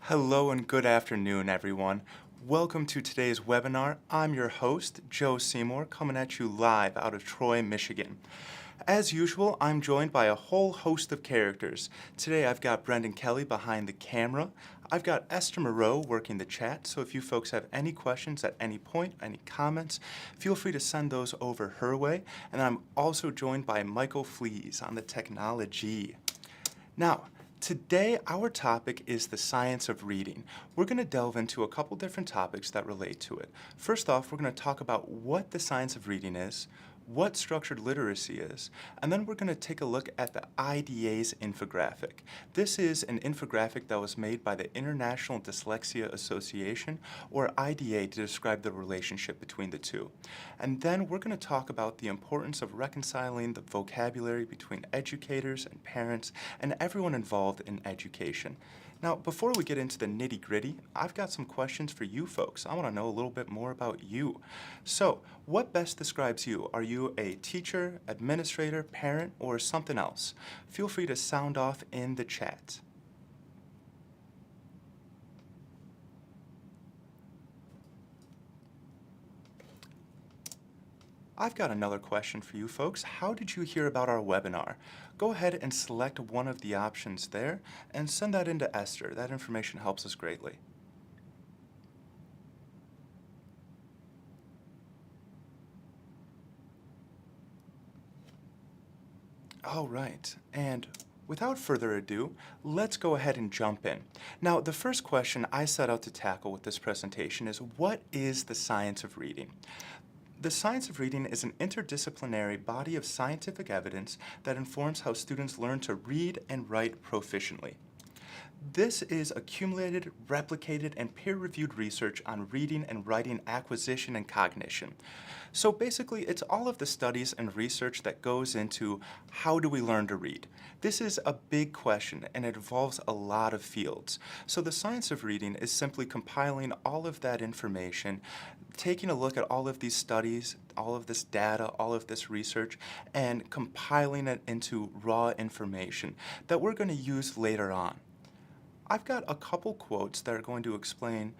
Hello and good afternoon, everyone. Welcome to today's webinar. I'm your host, Joe Seymore, coming at you live out of Troy, Michigan. As usual, I'm joined by a whole host of characters. Today I've got Brendan Kelly behind the camera. I've got Esther Moreau working the chat, so if you folks have any questions at any point, any comments, feel free to send those over her way. And I'm also joined by Michael Flees on the technology. Now, today our topic is the science of reading. We're going to delve into a couple different topics that relate to it. First off, we're going to talk about what the science of reading is, what structured literacy is, and then we're going to take a look at the IDA's infographic. This is an infographic that was made by the International Dyslexia Association, or IDA, to describe the relationship between the two. And then we're going to talk about the importance of reconciling the vocabulary between educators and parents and everyone involved in education. Now, before we get into the nitty-gritty, I've got some questions for you folks. I want to know a little bit more about you. So, what best describes you? Are you a teacher, administrator, parent, or something else? Feel free to sound off in the chat. I've got another question for you folks. How did you hear about our webinar? Go ahead and select one of the options there and send that into Esther. That information helps us greatly. All right, and without further ado, let's go ahead and jump in. Now, the first question I set out to tackle with this presentation is, what is the science of reading? The science of reading is an interdisciplinary body of scientific evidence that informs how students learn to read and write proficiently. This is accumulated, replicated, and peer-reviewed research on reading and writing acquisition and cognition. So basically, it's all of the studies and research that goes into how do we learn to read. This is a big question, and it involves a lot of fields. So the science of reading is simply compiling all of that information, taking a look at all of these studies, all of this data, all of this research, and compiling it into raw information that we're going to use later on. I've got a couple quotes that are going to explain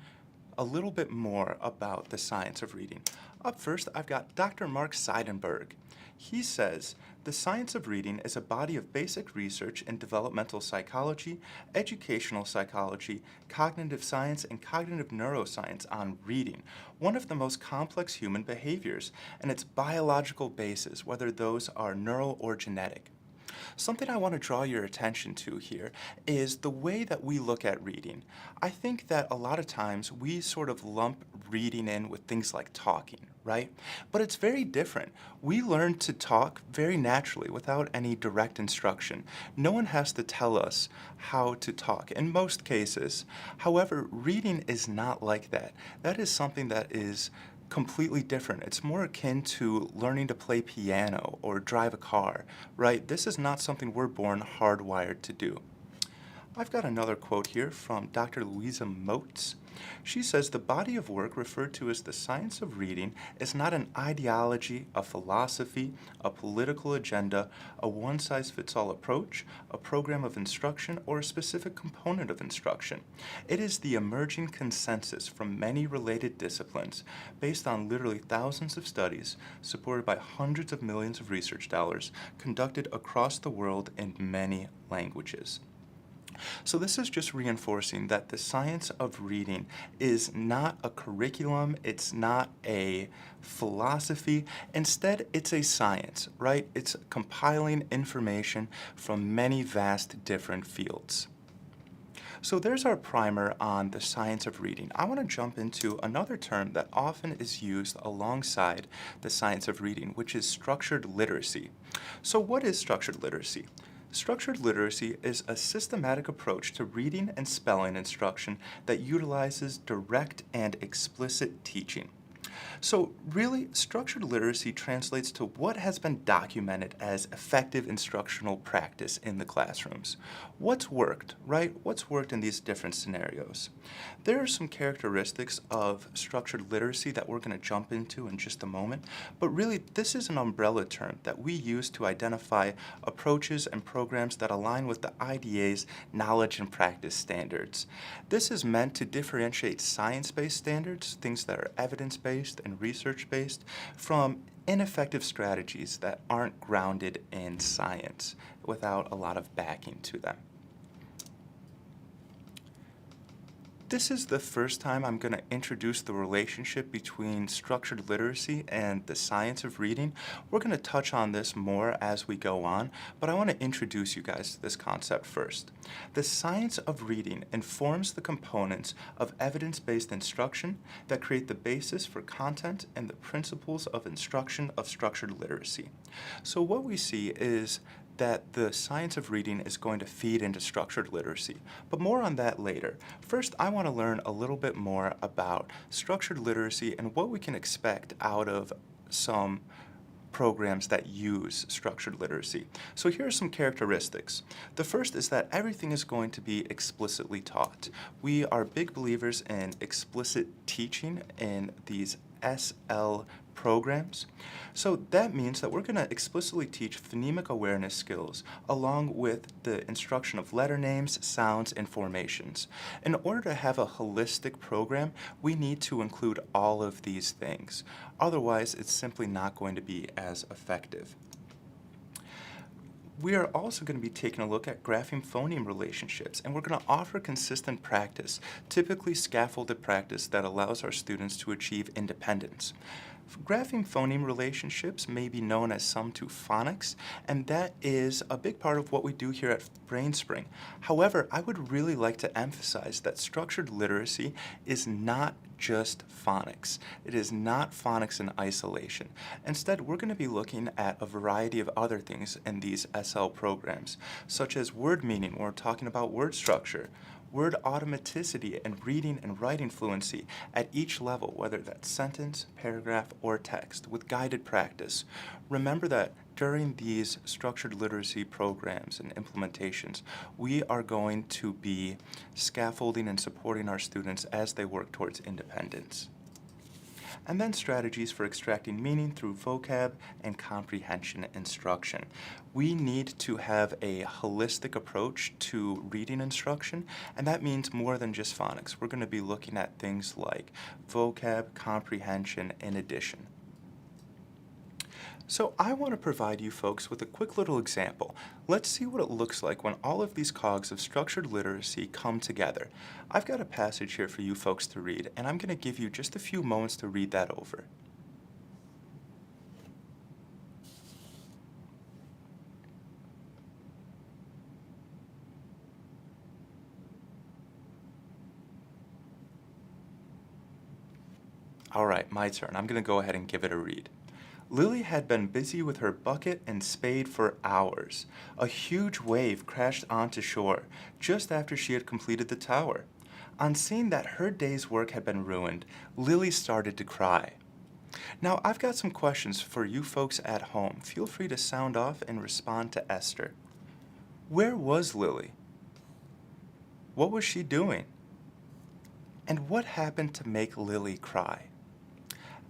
a little bit more about the science of reading. Up first, I've got Dr. Mark Seidenberg. He says, "The science of reading is a body of basic research in developmental psychology, educational psychology, cognitive science, and cognitive neuroscience on reading, one of the most complex human behaviors, and its biological basis, whether those are neural or genetic." Something I want to draw your attention to here is the way that we look at reading. I think that a lot of times we sort of lump reading in with things like talking, right? But it's very different. We learn to talk very naturally without any direct instruction. No one has to tell us how to talk in most cases. However, reading is not like that. That is something that is completely different. It's more akin to learning to play piano or drive a car, right? This is not something we're born hardwired to do. I've got another quote here from Dr. Louisa Moats. She says, "The body of work referred to as the science of reading is not an ideology, a philosophy, a political agenda, a one-size-fits-all approach, a program of instruction, or a specific component of instruction. It is the emerging consensus from many related disciplines based on literally thousands of studies supported by hundreds of millions of research dollars conducted across the world in many languages." So this is just reinforcing that the science of reading is not a curriculum, it's not a philosophy, instead it's a science, right? It's compiling information from many vast different fields. So there's our primer on the science of reading. I want to jump into another term that often is used alongside the science of reading, which is structured literacy. So what is structured literacy? Structured literacy is a systematic approach to reading and spelling instruction that utilizes direct and explicit teaching. So really, structured literacy translates to what has been documented as effective instructional practice in the classrooms. What's worked, right? What's worked in these different scenarios? There are some characteristics of structured literacy that we're going to jump into in just a moment, but really this is an umbrella term that we use to identify approaches and programs that align with the IDA's knowledge and practice standards. This is meant to differentiate science-based standards, things that are evidence-based and research-based, from ineffective strategies that aren't grounded in science without a lot of backing to them. This is the first time I'm going to introduce the relationship between structured literacy and the science of reading. We're going to touch on this more as we go on, but I want to introduce you guys to this concept first. The science of reading informs the components of evidence-based instruction that create the basis for content and the principles of instruction of structured literacy. So what we see is that the science of reading is going to feed into structured literacy, but more on that later. First, I want to learn a little bit more about structured literacy and what we can expect out of some programs that use structured literacy. So here are some characteristics. The first is that everything is going to be explicitly taught. We are big believers in explicit teaching in these SL programs. So that means that we're going to explicitly teach phonemic awareness skills along with the instruction of letter names, sounds, and formations. In order to have a holistic program, we need to include all of these things. Otherwise, it's simply not going to be as effective. We are also going to be taking a look at grapheme-phoneme relationships, and we're going to offer consistent practice, typically scaffolded practice that allows our students to achieve independence. Grapheme-phoneme relationships may be known as sum to phonics, and that is a big part of what we do here at BrainSpring. However, I would really like to emphasize that structured literacy is not just phonics. It is not phonics in isolation. Instead, we're going to be looking at a variety of other things in these SL programs, such as word meaning. We're talking about word structure, word automaticity, and reading and writing fluency at each level, whether that's sentence, paragraph, or text, with guided practice. Remember that during these structured literacy programs and implementations, we are going to be scaffolding and supporting our students as they work towards independence. And then strategies for extracting meaning through vocab and comprehension instruction. We need to have a holistic approach to reading instruction, and that means more than just phonics. We're going to be looking at things like vocab, comprehension, and addition. So I want to provide you folks with a quick little example. Let's see what it looks like when all of these cogs of structured literacy come together. I've got a passage here for you folks to read, and I'm going to give you just a few moments to read that over. All right, my turn. I'm going to go ahead and give it a read. Lily had been busy with her bucket and spade for hours. A huge wave crashed onto shore just after she had completed the tower. On seeing that her day's work had been ruined, Lily started to cry. Now, I've got some questions for you folks at home. Feel free to sound off and respond to Esther. Where was Lily? What was she doing? And what happened to make Lily cry?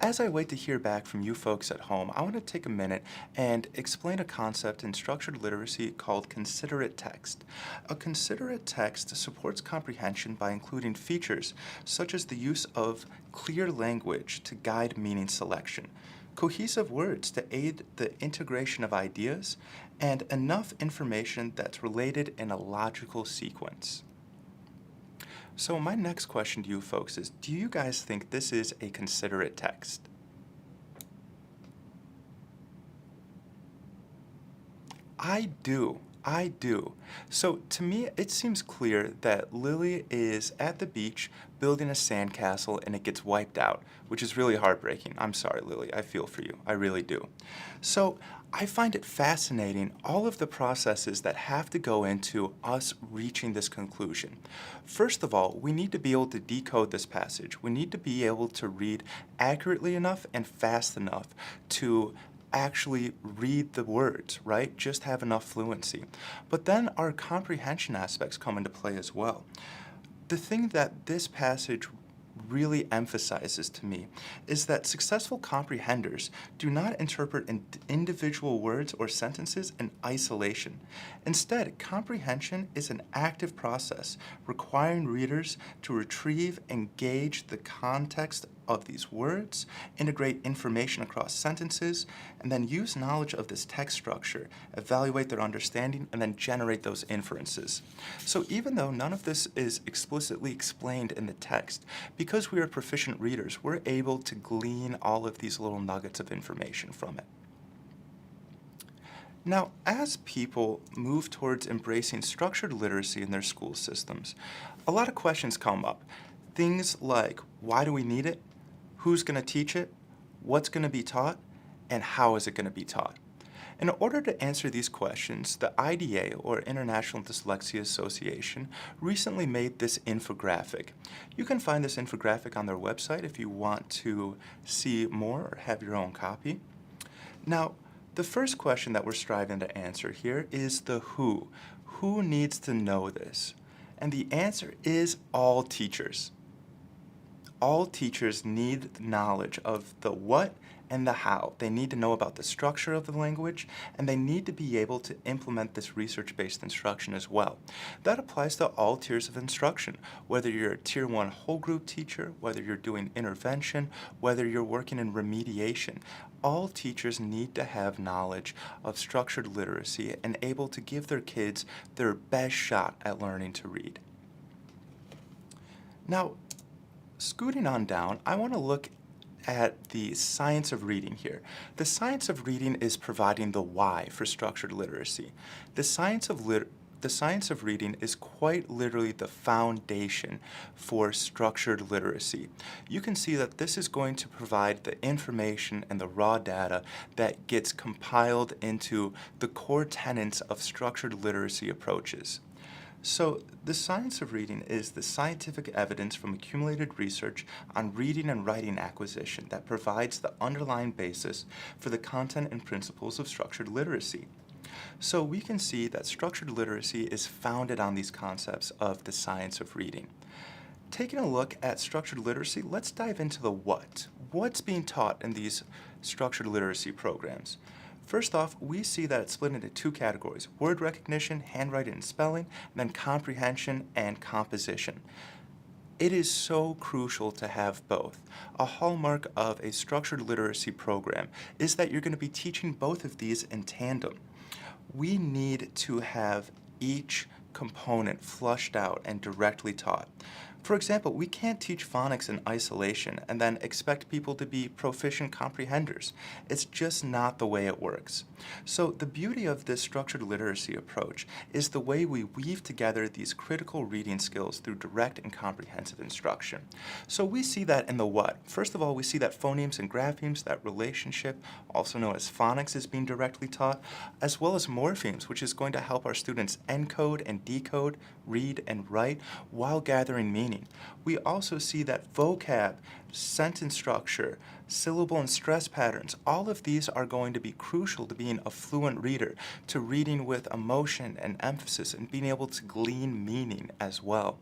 As I wait to hear back from you folks at home, I want to take a minute and explain a concept in structured literacy called considerate text. A considerate text supports comprehension by including features such as the use of clear language to guide meaning selection, cohesive words to aid the integration of ideas, and enough information that's related in a logical sequence. So my next question to you folks is, do you guys think this is a considerate text? I do. So to me, it seems clear that Lily is at the beach building a sandcastle and it gets wiped out, which is really heartbreaking. I'm sorry, Lily. I feel for you. I really do. So I find it fascinating, all of the processes that have to go into us reaching this conclusion. First of all, we need to be able to decode this passage. We need to be able to read accurately enough and fast enough to actually read the words, right? Just have enough fluency. But then our comprehension aspects come into play as well. The thing that this passage really emphasizes to me is that successful comprehenders do not interpret individual words or sentences in isolation. Instead, comprehension is an active process requiring readers to retrieve and gauge the context of these words, integrate information across sentences, and then use knowledge of this text structure, evaluate their understanding, and then generate those inferences. So even though none of this is explicitly explained in the text, because we are proficient readers, we're able to glean all of these little nuggets of information from it. Now, as people move towards embracing structured literacy in their school systems, a lot of questions come up. Things like, why do we need it? Who's going to teach it? What's going to be taught? And how is it going to be taught? In order to answer these questions, the IDA, or International Dyslexia Association, recently made this infographic. You can find this infographic on their website if you want to see more or have your own copy. Now, the first question that we're striving to answer here is the who. Who needs to know this? And the answer is all teachers. All teachers need knowledge of the what and the how. They need to know about the structure of the language, and they need to be able to implement this research-based instruction as well. That applies to all tiers of instruction, whether you're a Tier 1 whole group teacher, whether you're doing intervention, whether you're working in remediation. All teachers need to have knowledge of structured literacy and able to give their kids their best shot at learning to read. Now, scooting on down, I want to look at the science of reading here. The science of reading is providing the why for structured literacy. The science of reading is quite literally the foundation for structured literacy. You can see that this is going to provide the information and the raw data that gets compiled into the core tenets of structured literacy approaches. So, the science of reading is the scientific evidence from accumulated research on reading and writing acquisition that provides the underlying basis for the content and principles of structured literacy. So we can see that structured literacy is founded on these concepts of the science of reading. Taking a look at structured literacy, let's dive into the what. What's being taught in these structured literacy programs? First off, we see that it's split into two categories: word recognition, handwriting and spelling, and then comprehension and composition. It is so crucial to have both. A hallmark of a structured literacy program is that you're going to be teaching both of these in tandem. We need to have each component flushed out and directly taught. For example, we can't teach phonics in isolation and then expect people to be proficient comprehenders. It's just not the way it works. So the beauty of this structured literacy approach is the way we weave together these critical reading skills through direct and comprehensive instruction. So we see that in the what. First of all, we see that phonemes and graphemes, that relationship, also known as phonics, is being directly taught, as well as morphemes, which is going to help our students encode and decode, read and write, while gathering meaning. We also see that vocab, sentence structure, syllable and stress patterns, all of these are going to be crucial to being a fluent reader, to reading with emotion and emphasis, and being able to glean meaning as well.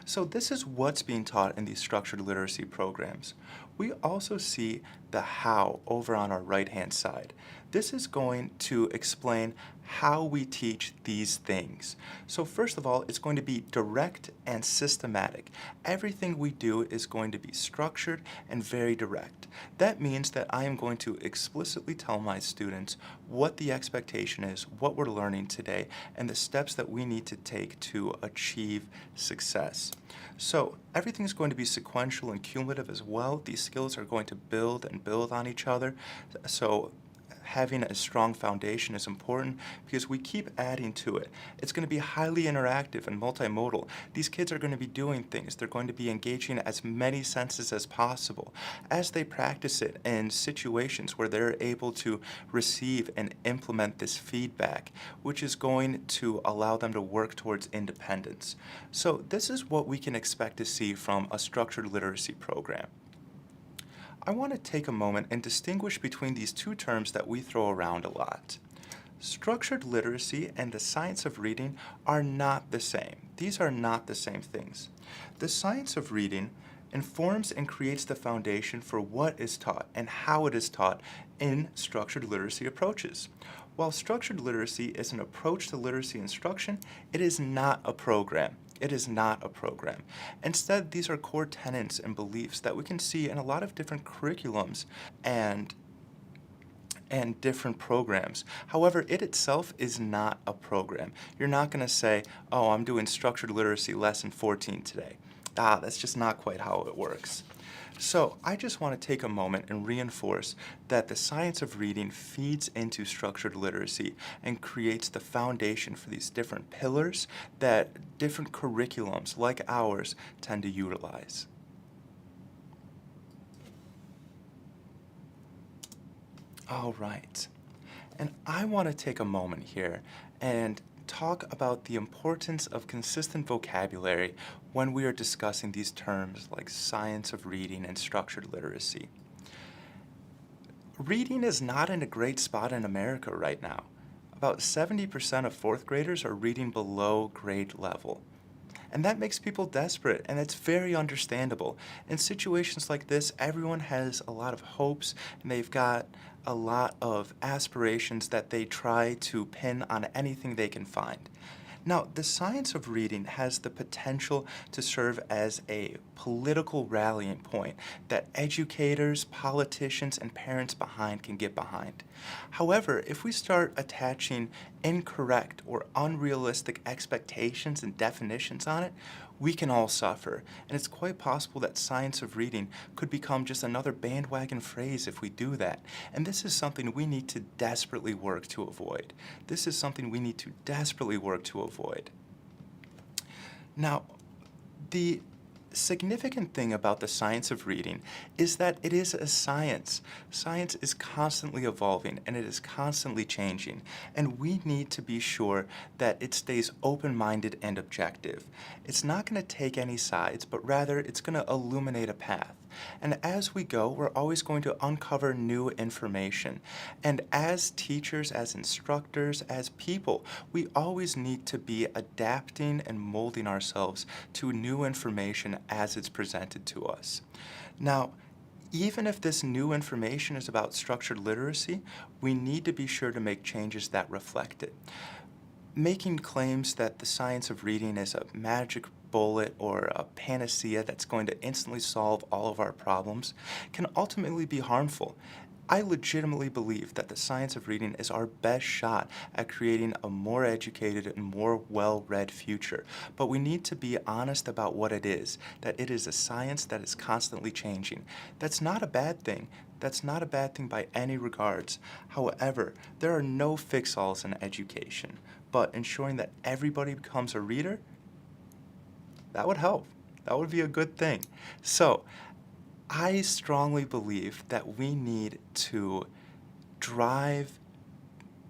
So this is what's being taught in these structured literacy programs. We also see the how over on our right-hand side. This is going to explain how we teach these things. So first of all, it's going to be direct and systematic. Everything we do is going to be structured and very direct. That means that I am going to explicitly tell my students what the expectation is, what we're learning today, and the steps that we need to take to achieve success. So everything is going to be sequential and cumulative as well. These skills are going to build and build on each other. So having a strong foundation is important because we keep adding to it. It's going to be highly interactive and multimodal. These kids are going to be doing things. They're going to be engaging as many senses as possible as they practice it in situations where they're able to receive and implement this feedback, which is going to allow them to work towards independence. So this is what we can expect to see from a structured literacy program. I want to take a moment and distinguish between these two terms that we throw around a lot. Structured literacy and the science of reading are not the same. These are not the same things. The science of reading informs and creates the foundation for what is taught and how it is taught in structured literacy approaches. While structured literacy is an approach to literacy instruction, it is not a program. It is not a program. Instead, these are core tenets and beliefs that we can see in a lot of different curriculums and different programs. However, it itself is not a program. You're not going to say, oh, I'm doing structured literacy lesson 14 today. That's just not quite how it works. So I just want to take a moment and reinforce that the science of reading feeds into structured literacy and creates the foundation for these different pillars that different curriculums like ours tend to utilize. All right. And I want to take a moment here and talk about the importance of consistent vocabulary when we are discussing these terms like science of reading and structured literacy. Reading is not in a great spot in America right now. About 70% of fourth graders are reading below grade level. And that makes people desperate, and it's very understandable. In situations like this, everyone has a lot of hopes, and they've got a lot of aspirations that they try to pin on anything they can find. Now, the science of reading has the potential to serve as a political rallying point that educators, politicians, and parents can get behind. However, if we start attaching incorrect or unrealistic expectations and definitions on it, we can all suffer. And it's quite possible that science of reading could become just another bandwagon phrase if we do that. And this is something we need to desperately work to avoid. This is something we need to desperately work to avoid. Now, the significant thing about the science of reading is that it is a science. Science is constantly evolving and it is constantly changing, and we need to be sure that it stays open-minded and objective. It's not going to take any sides, but rather it's going to illuminate a path. And as we go, we're always going to uncover new information. And as teachers, as instructors, as people, we always need to be adapting and molding ourselves to new information as it's presented to us. Now, even if this new information is about structured literacy, we need to be sure to make changes that reflect it. Making claims that the science of reading is a magic bullet or a panacea that's going to instantly solve all of our problems can ultimately be harmful. I legitimately believe that the science of reading is our best shot at creating a more educated and more well-read future. But we need to be honest about what it is, that it is a science that is constantly changing. That's not a bad thing. That's not a bad thing by any regards. However, there are no fix-alls in education, but ensuring that everybody becomes a reader, that would help. That would be a good thing. So, I strongly believe that we need to drive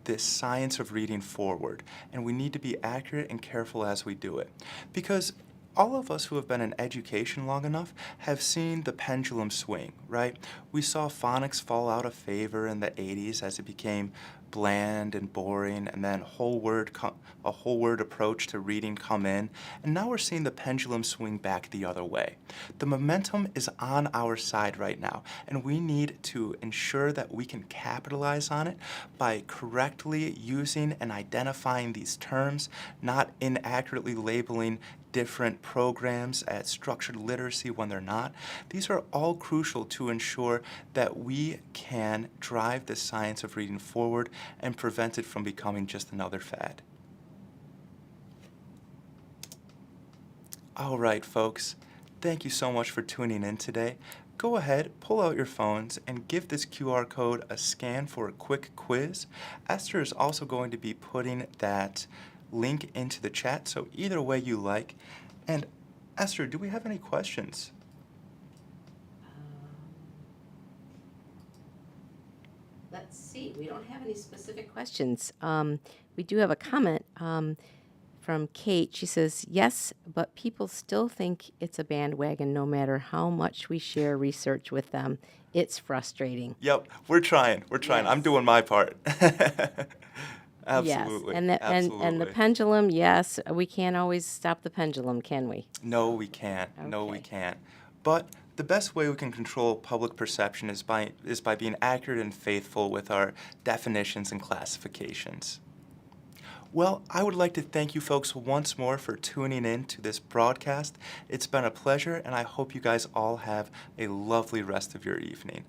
this science of reading forward, and we need to be accurate and careful as we do it. Because all of us who have been in education long enough have seen the pendulum swing, right? We saw phonics fall out of favor in the 80s as it became bland and boring, and then a whole word approach to reading come in, and now we're seeing the pendulum swing back the other way. The momentum is on our side right now, and we need to ensure that we can capitalize on it by correctly using and identifying these terms, not inaccurately labeling different programs as structured literacy when they're not. These are all crucial to ensure that we can drive the science of reading forward and prevent it from becoming just another fad. All right, folks. Thank you so much for tuning in today. go ahead, pull out your phones, and give this QR code a scan for a quick quiz. Esther is also going to be putting that link into the chat, so either way you like. And Esther, do we have any questions? Let's see. We don't have any specific questions. We do have a comment from Kate. She says, yes, but people still think it's a bandwagon no matter how much we share research with them. It's frustrating. Yep, we're trying. We're trying. I'm Yes. doing my part. Yes, Absolutely. and the Absolutely. pendulum, yes, we can't always stop the pendulum, can we? No, we can't. No, we Okay. can't. But the best way we can control public perception is by being accurate and faithful with our definitions and classifications. Well, I would like to thank you folks once more for tuning in to this broadcast. It's been a pleasure, and I hope you guys all have a lovely rest of your evening.